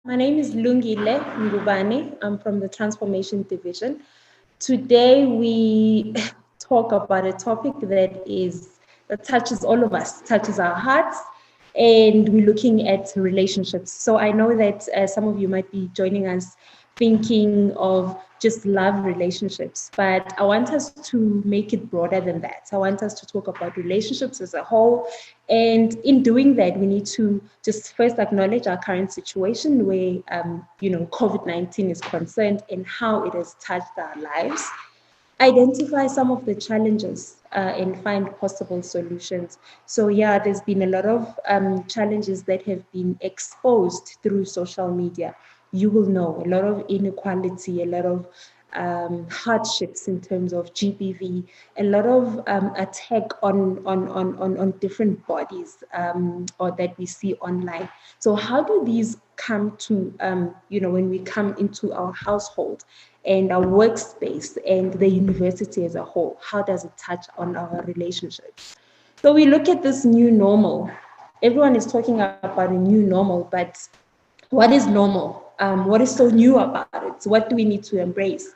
My name is Lungile Ngubane. I'm from the Transformation Division. Today we talk about a topic that touches all of us, touches our hearts, and we're looking at relationships. So I know that some of you might be joining us thinking of just love relationships, but I want us to make it broader than that. I want us to talk about relationships as a whole. And in doing that, we need to just first acknowledge our current situation where, COVID-19 is concerned and how it has touched our lives, identify some of the challenges and find possible solutions. So, yeah, there's been a lot of challenges that have been exposed through social media. You will know a lot of inequality, a lot of hardships in terms of GBV, a lot of attack on different bodies or that we see online. So how do these come to, when we come into our household and our workspace and the university as a whole? How does it touch on our relationships? So we look at this new normal. Everyone is talking about a new normal, but what is normal? What is so new about it? So what do we need to embrace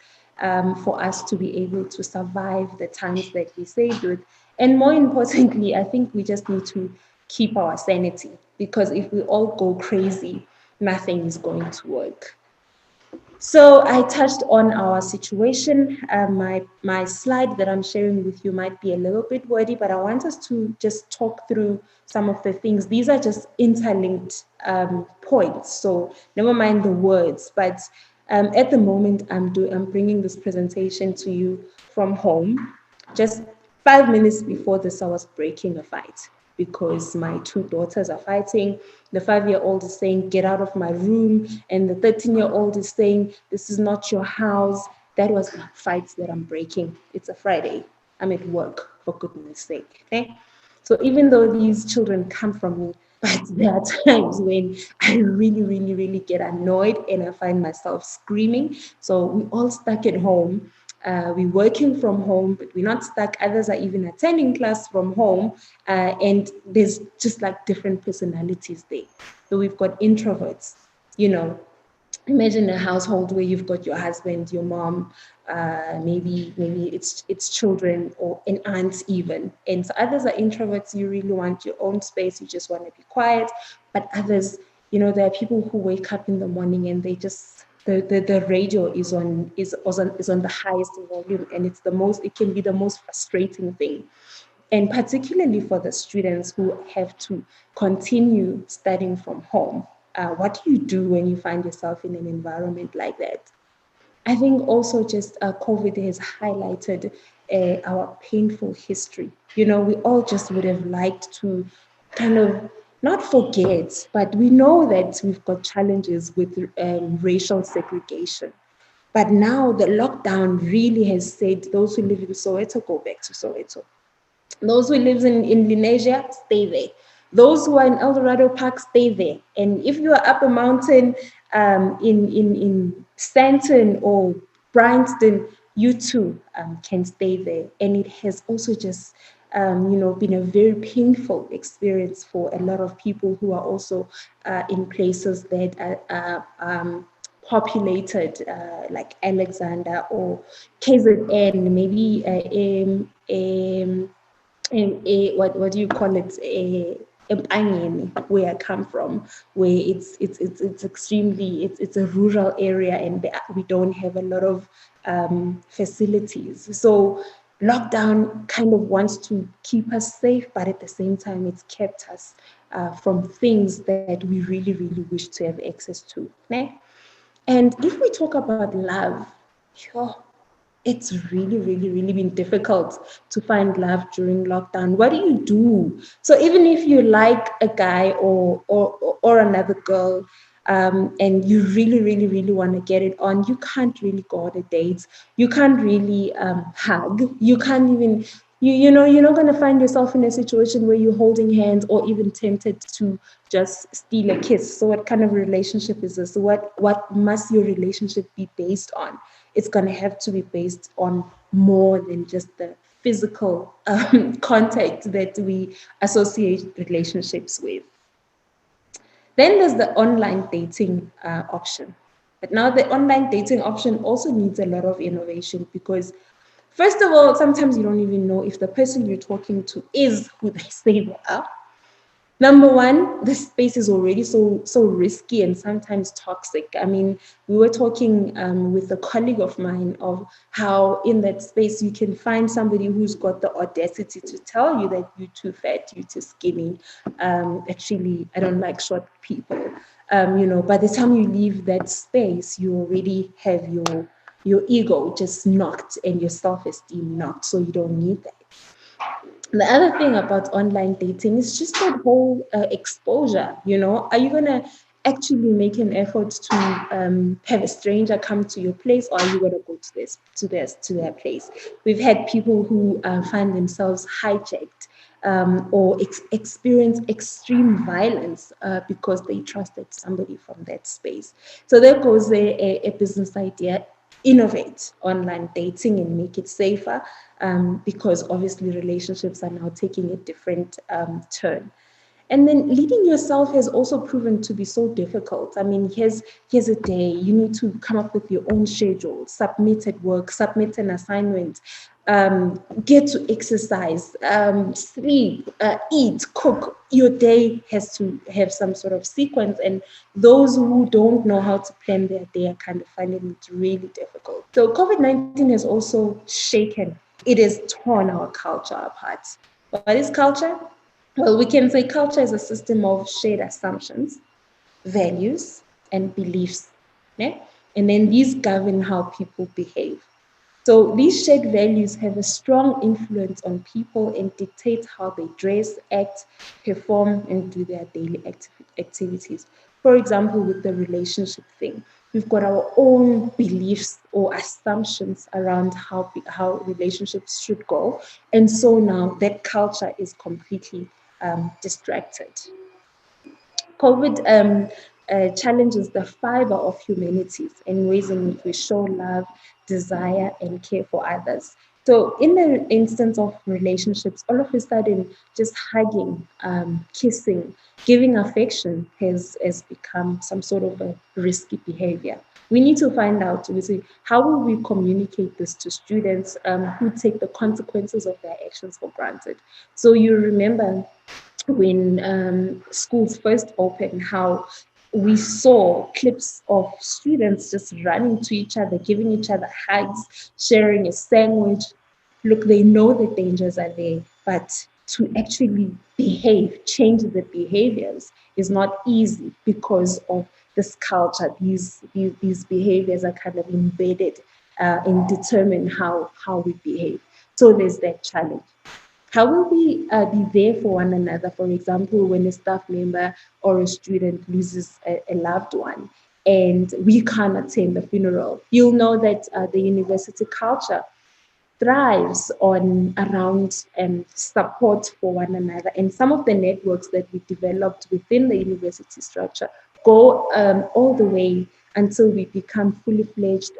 for us to be able to survive the times that we saved with? And more importantly, I think we just need to keep our sanity, because if we all go crazy, nothing is going to work. So I touched on our situation. My slide that I'm sharing with you might be a little bit wordy, but I want us to just talk through some of the things. These are just interlinked points, so never mind the words. But at the moment, I'm bringing this presentation to you from home. Just 5 minutes before this, I was breaking a fight because my two daughters are fighting. The 5-year-old is saying, "Get out of my room." And the 13-year-old is saying, "This is not your house." That was the fights that I'm breaking. It's a Friday. I'm at work, for goodness sake. Okay? So even though these children come from me, but there are times when I really, really, really get annoyed and I find myself screaming. So we all stuck at home. We're working from home, but we're not stuck. Others are even attending class from home. And there's just like different personalities there. So we've got introverts, you know, imagine a household where you've got your husband, your mom, maybe it's children or an aunt even. And so others are introverts. You really want your own space. You just want to be quiet. But others, there are people who wake up in the morning and they just the radio is on the highest volume, and it can be the most frustrating thing. And particularly for the students who have to continue studying from home. What do you do when you find yourself in an environment like that? I think also just COVID has highlighted our painful history. We all just would have liked to kind of not forget, but we know that we've got challenges with racial segregation. But now the lockdown really has said those who live in Soweto, go back to Soweto. Those who live in Indonesia, stay there. Those who are in El Dorado Park, stay there. And if you are up a mountain in Stanton or Bryanston, you too can stay there. And it has also just, been a very painful experience for a lot of people who are also in places that are populated, like Alexander or KZN, maybe what do you call it? Empangeni, where I come from, where it's extremely it's a rural area, and we don't have a lot of facilities. So lockdown kind of wants to keep us safe, but at the same time, it's kept us from things that we really, really wish to have access to. Né? And if we talk about love, sure, it's really, really, really been difficult to find love during lockdown. What do you do? So even if you like a guy or another girl, and you really, really, really want to get it on, you can't really go on a date. You can't really hug. You can't even. You're not going to find yourself in a situation where you're holding hands or even tempted to just steal a kiss. So what kind of relationship is this? What must your relationship be based on? It's going to have to be based on more than just the physical contact that we associate relationships with. Then there's the online dating option. But now the online dating option also needs a lot of innovation because, first of all, sometimes you don't even know if the person you're talking to is who they say they are. Number one, the space is already so risky and sometimes toxic. I mean, we were talking with a colleague of mine of how in that space you can find somebody who's got the audacity to tell you that you're too fat, you're too skinny. Actually, I don't like short people. By the time you leave that space, you already have your ego just knocked and your self-esteem knocked, so you don't need that. The other thing about online dating is just that whole exposure. Are you gonna actually make an effort to have a stranger come to your place, or are you gonna go to their place? We've had people who find themselves hijacked or experience extreme violence because they trusted somebody from that space. So there goes a business idea: innovate online dating and make it safer, because obviously relationships are now taking a different turn. And then leading yourself has also proven to be so difficult. I mean, here's a day. You need to come up with your own schedule, submit at work, submit an assignment, get to exercise, sleep, eat, cook. Your day has to have some sort of sequence. And those who don't know how to plan their day are kind of finding it really difficult. So COVID-19 has also shaken. It has torn our culture apart. What is culture? Well, we can say culture is a system of shared assumptions, values, and beliefs. Yeah? And then these govern how people behave. So these shared values have a strong influence on people and dictate how they dress, act, perform, and do their daily activities. For example, with the relationship thing, we've got our own beliefs or assumptions around how relationships should go. And so now that culture is completely distracted. COVID challenges the fiber of humanities in ways in which we show love, desire, and care for others. So, in the instance of relationships, all of a sudden, just hugging, kissing, giving affection has become some sort of a risky behavior. We need to find out, obviously, how will we communicate this to students who take the consequences of their actions for granted. So, you remember when schools first opened, how we saw clips of students just running to each other, giving each other hugs, sharing a sandwich. Look, they know the dangers are there, but to actually behave, change the behaviors is not easy because of this culture. These behaviors are kind of embedded and determine how we behave. So there's that challenge. How will we be there for one another? For example, when a staff member or a student loses a loved one and we can't attend the funeral, you'll know that the university culture thrives on around support for one another. And some of the networks that we developed within the university structure go all the way until we become fully fledged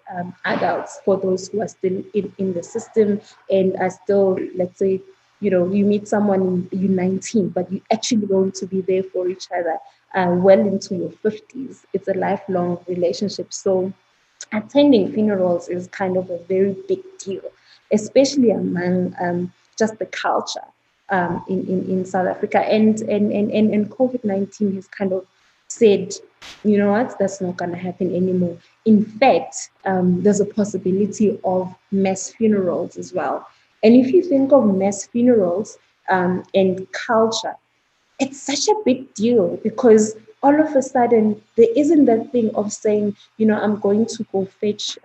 adults for those who are still in the system and are still, let's say, you meet someone you're 19, but you're actually going to be there for each other well into your 50s. It's a lifelong relationship. So attending funerals is kind of a very big deal, especially among just the culture in South Africa. And COVID-19 has kind of said, you know what, that's not going to happen anymore. In fact, there's a possibility of mass funerals as well. And if you think of mass funerals and culture, it's such a big deal because all of a sudden there isn't that thing of saying, I'm going to go fetch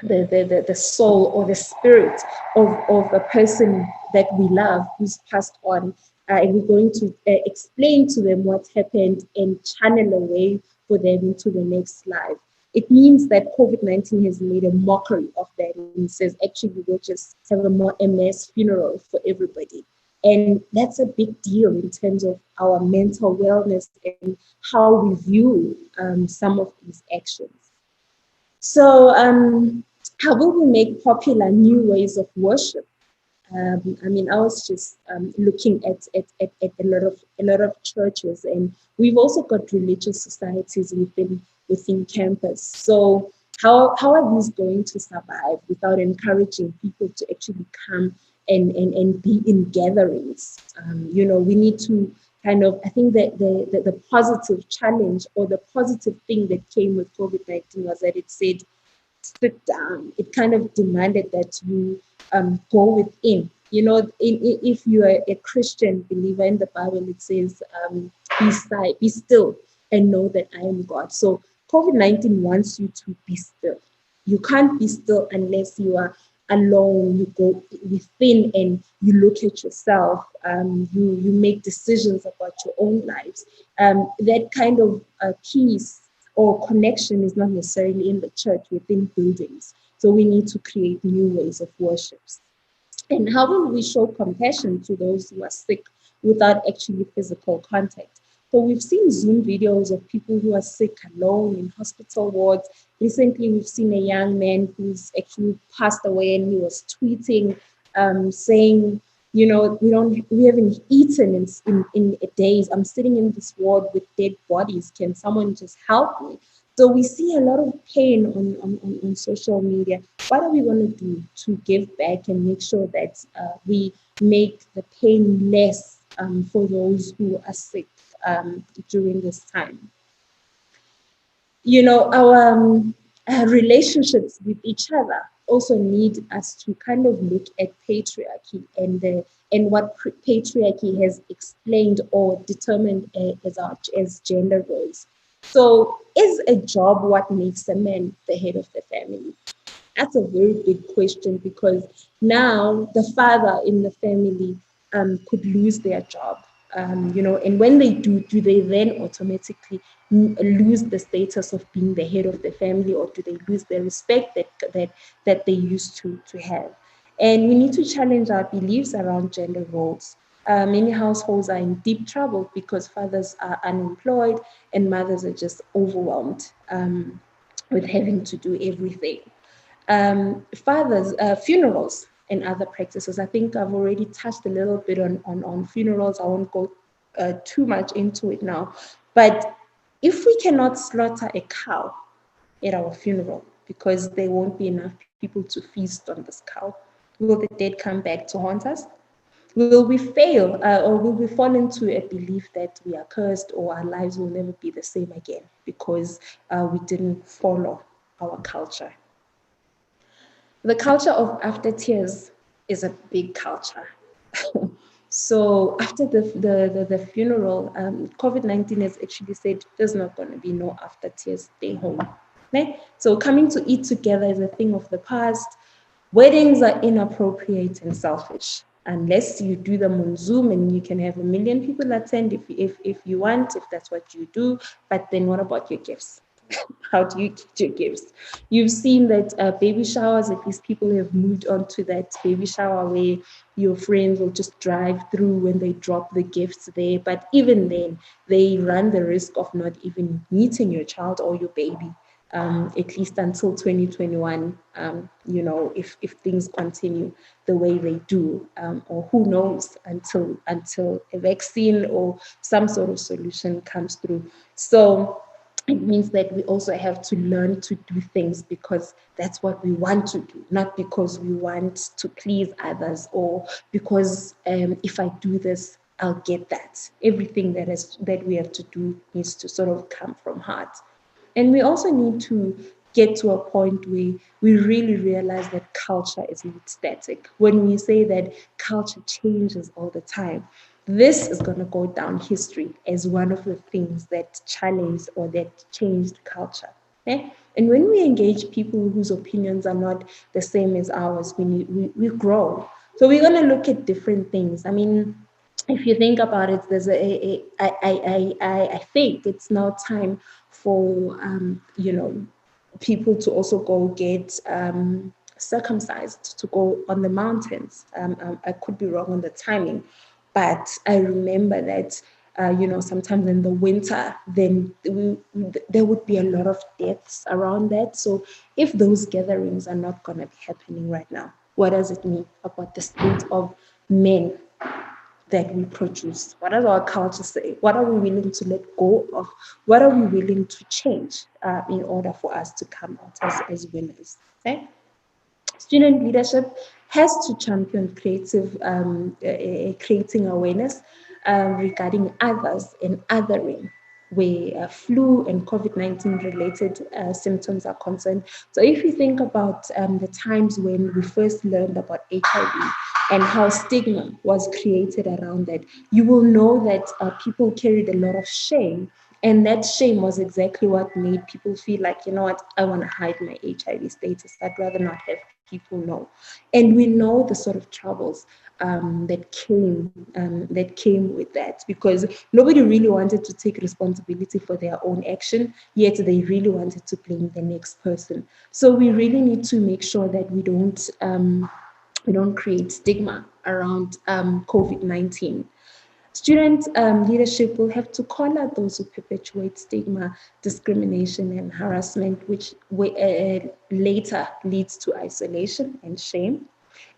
the soul or the spirit of a person that we love who's passed on. And we're going to explain to them what happened and channel a way for them into the next life. It means that COVID-19 has made a mockery of that and says, actually, we'll just have a mass funeral for everybody. And that's a big deal in terms of our mental wellness and how we view some of these actions. So, how will we make popular new ways of worship? I mean, I was just looking at a lot of churches, and we've also got religious societies within campus. So how are these going to survive without encouraging people to actually come and be in gatherings? We need to kind of, I think that the positive challenge or the positive thing that came with COVID-19 was that it said, sit down. It kind of demanded that you go within. If you are a Christian believer in the Bible, it says, be still and know that I am God. So COVID-19 wants you to be still. You can't be still unless you are alone. You go within and you look at yourself. You make decisions about your own lives. That kind of peace or connection is not necessarily in the church, within buildings. So we need to create new ways of worship. And how will we show compassion to those who are sick without actually physical contact? So we've seen Zoom videos of people who are sick alone in hospital wards. Recently, we've seen a young man who's actually passed away, and he was tweeting, saying, we haven't eaten in days. I'm sitting in this ward with dead bodies. Can someone just help me? So we see a lot of pain on social media. What are we going to do to give back and make sure that we make the pain less for those who are sick during this time? Our relationships with each other also need us to kind of look at patriarchy and what patriarchy has explained or determined as gender roles. So, is a job what makes a man the head of the family? That's a very big question, because now the father in the family could lose their job. And when they do they then automatically lose the status of being the head of the family, or do they lose the respect that they used to have? And we need to challenge our beliefs around gender roles. Many households are in deep trouble because fathers are unemployed and mothers are just overwhelmed with having to do everything. Fathers, funerals and other practices. I think I've already touched a little bit on funerals. I won't go too much into it now. But if we cannot slaughter a cow at our funeral because there won't be enough people to feast on this cow, will the dead come back to haunt us? Will we fail, or will we fall into a belief that we are cursed or our lives will never be the same again because we didn't follow our culture? The culture of after tears is a big culture. So after the funeral, COVID-19 has actually said there's not going to be no after tears, stay home. Okay? So coming to eat together is a thing of the past. Weddings are inappropriate and selfish unless you do them on Zoom and you can have 1 million people attend if you want, if that's what you do. But then what about your gifts? How do you get your gifts? You've seen that baby showers, at least people have moved on to that baby shower where your friends will just drive through when they drop the gifts there. But even then, they run the risk of not even meeting your child or your baby. At least until 2021, if things continue the way they do, or who knows, until a vaccine or some sort of solution comes through. So it means that we also have to learn to do things because that's what we want to do, not because we want to please others or because if I do this, I'll get that. Everything that we have to do needs to sort of come from heart. And we also need to get to a point where we really realize that culture is not static. When we say that culture changes all the time, this is going to go down history as one of the things that challenged or that changed culture. Okay? And when we engage people whose opinions are not the same as ours, we grow. So we're going to look at different things. I mean, if you think about it, there's I think it's now time for people to also go get circumcised to go on the mountains. I could be wrong on the timing, but I remember that sometimes in the winter, then there would be a lot of deaths around that. So if those gatherings are not going to be happening right now, what does it mean about the state of men that we produce? What does our culture say? What are we willing to let go of? What are we willing to change in order for us to come out as winners? Okay? Student leadership has to champion creating awareness regarding others and othering, where flu and COVID-19 related symptoms are concerned. So if you think about the times when we first learned about HIV and how stigma was created around that, you will know that people carried a lot of shame. And that shame was exactly what made people feel like, you know what, I want to hide my HIV status. I'd rather not have people know. And we know the sort of troubles that came with that, because nobody really wanted to take responsibility for their own action, yet they really wanted to blame the next person. So we really need to make sure that we don't create stigma around COVID-19. Student leadership will have to call out those who perpetuate stigma, discrimination, and harassment, which later leads to isolation and shame.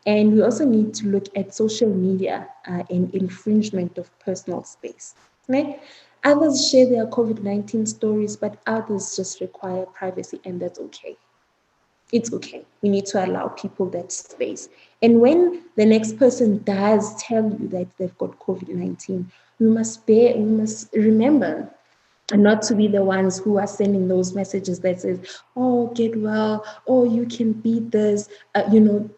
And we also need to look at social media and infringement of personal space. Right? Others share their COVID-19 stories, but others just require privacy, and that's okay. It's okay. We need to allow people that space. And when the next person does tell you that they've got COVID-19, we must remember and not to be the ones who are sending those messages that says, oh, get well, oh, you can beat this,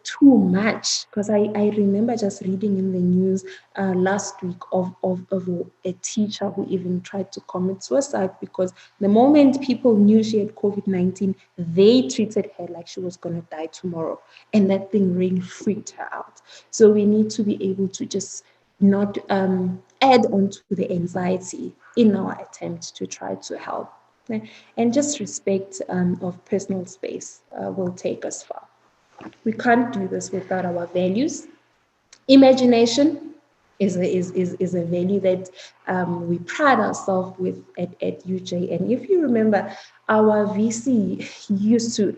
too much. Because I remember just reading in the news last week of a teacher who even tried to commit suicide because the moment people knew she had COVID-19, they treated her like she was going to die tomorrow. And that thing really freaked her out. So we need to be able to just not add on to the anxiety in our attempt to try to help. Okay? And just respect of personal space will take us far. We can't do this without our values. Imagination is a value that we pride ourselves with at UJ. And if you remember, our VC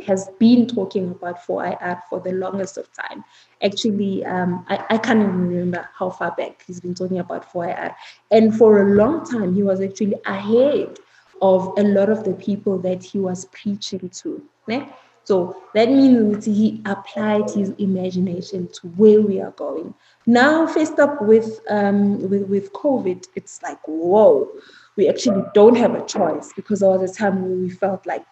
has been talking about 4IR for the longest of time. Actually, I can't even remember how far back he's been talking about 4IR. And for a long time, he was actually ahead of a lot of the people that he was preaching to. Né? So that means he applied his imagination to where we are going. Now, faced up with COVID, it's like, whoa, we actually don't have a choice, because there was a time where we felt like,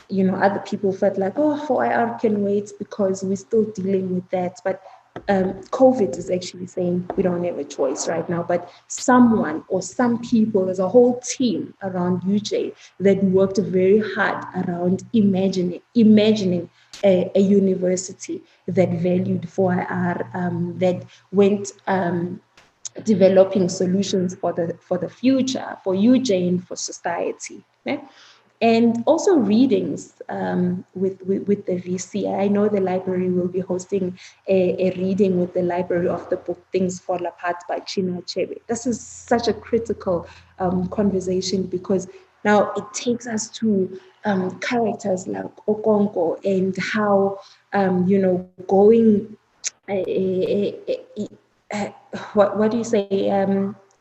other people felt like, oh, 4IR can wait because we're still dealing with that. But COVID is actually saying we don't have a choice right now, but someone or some people, there's a whole team around UJ that worked very hard around imagining a university that valued 4IR, that went developing solutions for the future, for UJ and for society. Okay? And also readings with the VC. I know the library will be hosting a reading with the Library of the Book, Things Fall Apart by Chinua Achebe. This is such a critical conversation, because now it takes us to characters like Okonko and how, going, what do you say,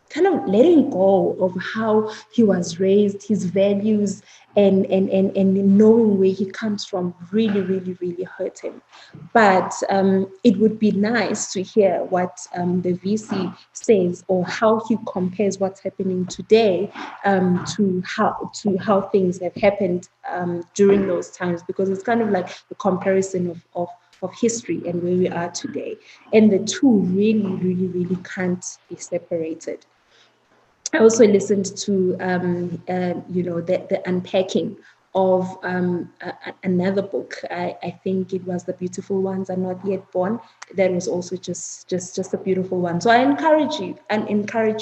kind of letting go of how he was raised, his values, and knowing where he comes from really, really, really hurt him. But it would be nice to hear what the VC says, or how he compares what's happening today to how things have happened during those times, because it's kind of like the comparison of history and where we are today. And the two really, really, really can't be separated. I also listened to, the unpacking of another book. I think it was The Beautiful Ones Are Not Yet Born. That was also just a beautiful one. So I encourage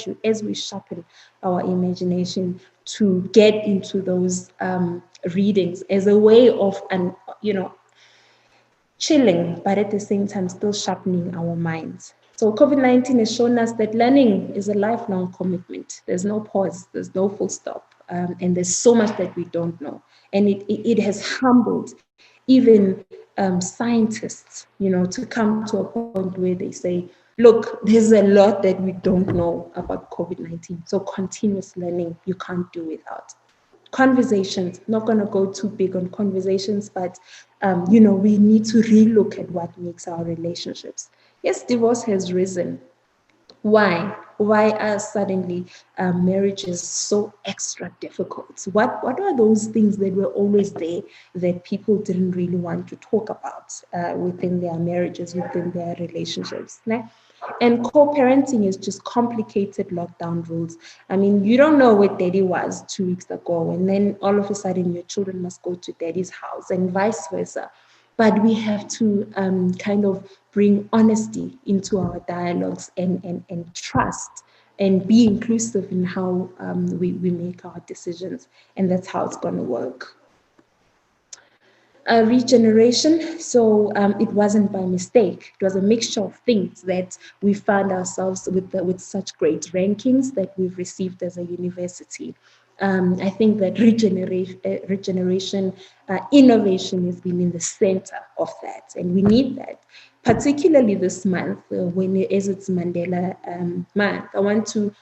you as we sharpen our imagination to get into those readings as a way of, chilling, but at the same time still sharpening our minds. So COVID-19 has shown us that learning is a lifelong commitment. There's no pause, there's no full stop, and there's so much that we don't know. And it has humbled even scientists, to come to a point where they say, look, there's a lot that we don't know about COVID-19. So continuous learning, you can't do without. Conversations, not going to go too big on conversations, but, we need to relook at what makes our relationships. Yes, divorce has risen. Why? Why are suddenly marriages so extra difficult? What are those things that were always there that people didn't really want to talk about within their marriages, within their relationships? Né? And co-parenting is just complicated lockdown rules. I mean, you don't know where daddy was 2 weeks ago, and then all of a sudden your children must go to daddy's house and vice versa. But we have to kind of bring honesty into our dialogues and trust and be inclusive in how we make our decisions. And that's how it's going to work. Regeneration, so it wasn't by mistake. It was a mixture of things that we found ourselves with such great rankings that we've received as a university. I think that regeneration, innovation has been in the center of that, and we need that, particularly this month when it is it's Mandela month. I want to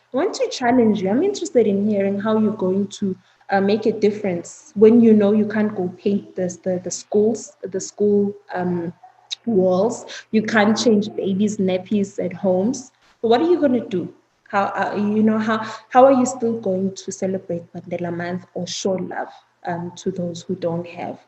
challenge you. I'm interested in hearing how you're going to make a difference when you can't go paint the school walls. You can't change babies' nappies at homes. So what are you going to do? How are you still going to celebrate Mandela Month or show love to those who don't have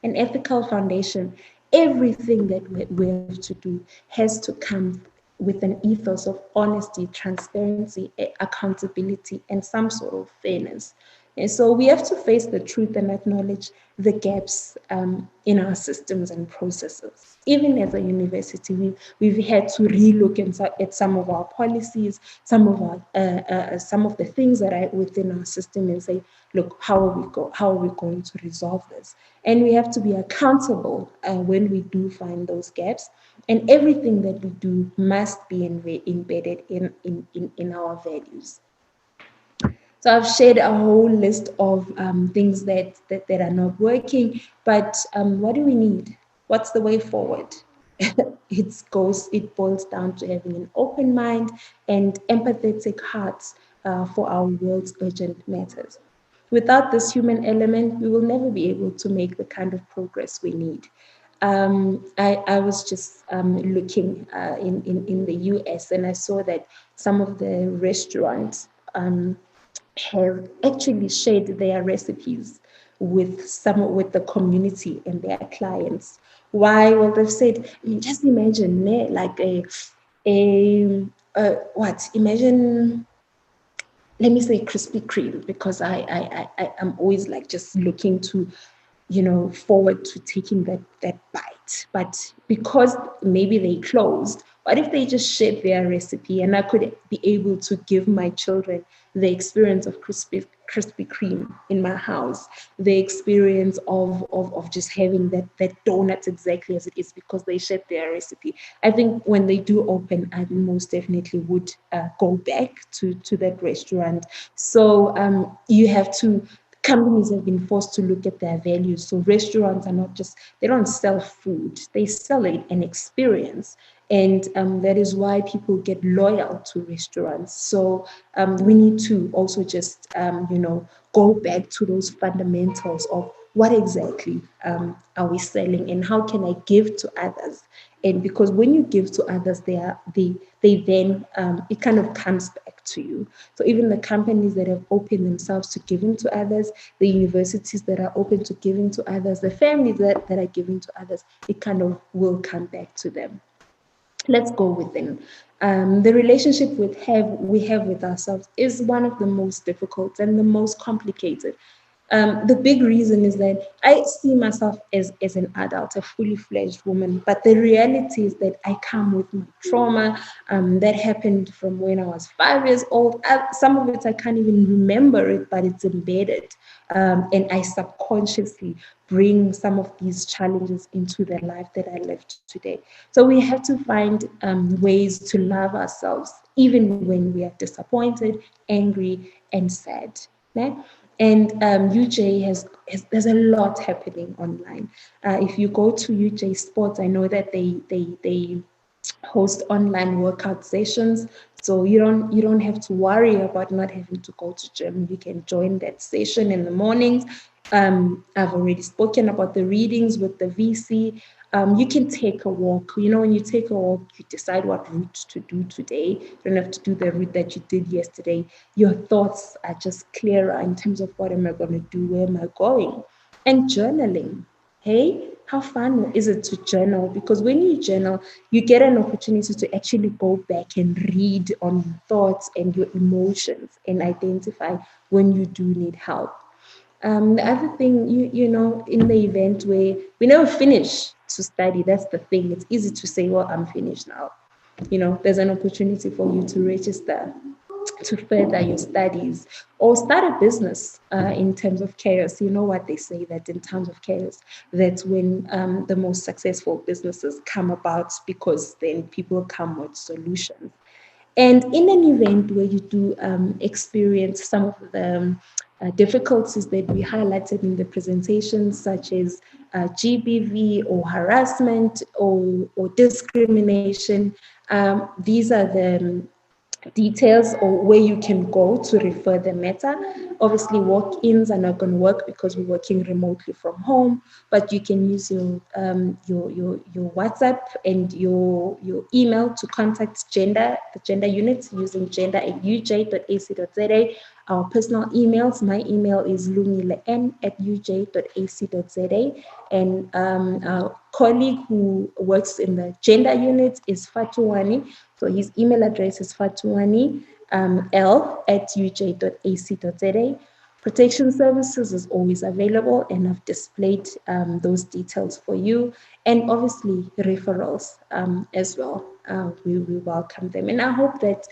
an ethical foundation? Everything that we have to do has to come with an ethos of honesty, transparency, accountability, and some sort of fairness. And so we have to face the truth and acknowledge the gaps in our systems and processes. Even as a university, we've had to relook at some of our policies, some of the things that are within our system, and say, look, how are we going to resolve this? And we have to be accountable when we do find those gaps. And everything that we do must be embedded in our values. So I've shared a whole list of things that are not working, but what do we need? What's the way forward? It boils down to having an open mind and empathetic hearts for our world's urgent matters. Without this human element, we will never be able to make the kind of progress we need. I was just looking in the US, and I saw that some of the restaurants have actually shared their recipes with the community and their clients. Why? Well, they've said, just imagine, like imagine, let me say Krispy Kreme, because I'm always like just looking to, forward to taking that bite. But because maybe they closed, what if they just shared their recipe and I could be able to give my children the experience of Krispy Kreme in my house, the experience of just having that donut exactly as it is because they shared their recipe. I think when they do open, I most definitely would go back to that restaurant. So you have to, companies have been forced to look at their values. So restaurants are not just, they don't sell food, they sell an experience. And that is why people get loyal to restaurants. So we need to also just, go back to those fundamentals of what exactly are we selling and how can I give to others? And because when you give to others, they then, it kind of comes back to you. So even the companies that have opened themselves to giving to others, the universities that are open to giving to others, the families that are giving to others, it kind of will come back to them. Let's go within. The relationship we have with ourselves is one of the most difficult and the most complicated. The big reason is that I see myself as an adult, a fully fledged woman, but the reality is that I come with my trauma that happened from when I was 5 years old. Some of it I can't even remember it, but it's embedded. And I subconsciously bring some of these challenges into the life that I live today. So we have to find ways to love ourselves, even when we are disappointed, angry, and sad. Yeah? And UJ there's a lot happening online. If you go to UJ Sports, I know that they host online workout sessions, so you don't have to worry about not having to go to gym. You can join that session in the mornings. I've already spoken about the readings with the VC. You can take a walk. When you take a walk, you decide what route to do today. You don't have to do the route that you did yesterday. Your thoughts are just clearer in terms of what am I going to do, where am I going. And journaling. Hey, how fun is it to journal? Because when you journal, you get an opportunity to actually go back and read on your thoughts and your emotions and identify when you do need help. The other thing, in the event where we never finish to study, that's the thing. It's easy to say, well, I'm finished now. There's an opportunity for you to register to further your studies or start a business in terms of chaos. You know what they say, that in times of chaos, that's when the most successful businesses come about, because then people come with solutions. And in an event where you do experience some of the difficulties that we highlighted in the presentation, such as GBV or harassment or discrimination, these are the details or where you can go to refer the matter. Obviously, walk-ins are not going to work because we're working remotely from home, but you can use your WhatsApp and your email to contact the gender unit using gender@uj.ac.za. Our personal emails, my email is lungile@uj.ac.za, and our colleague who works in the gender unit is Fatuani. So his email address is fatuani l@uj.ac.za. Protection Services is always available, and I've displayed those details for you. And obviously, referrals as well. We welcome them. And I hope that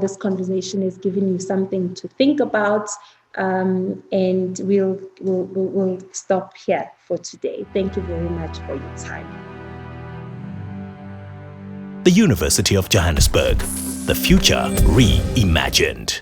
this conversation has given you something to think about. And we'll stop here for today. Thank you very much for your time. The University of Johannesburg, the future reimagined.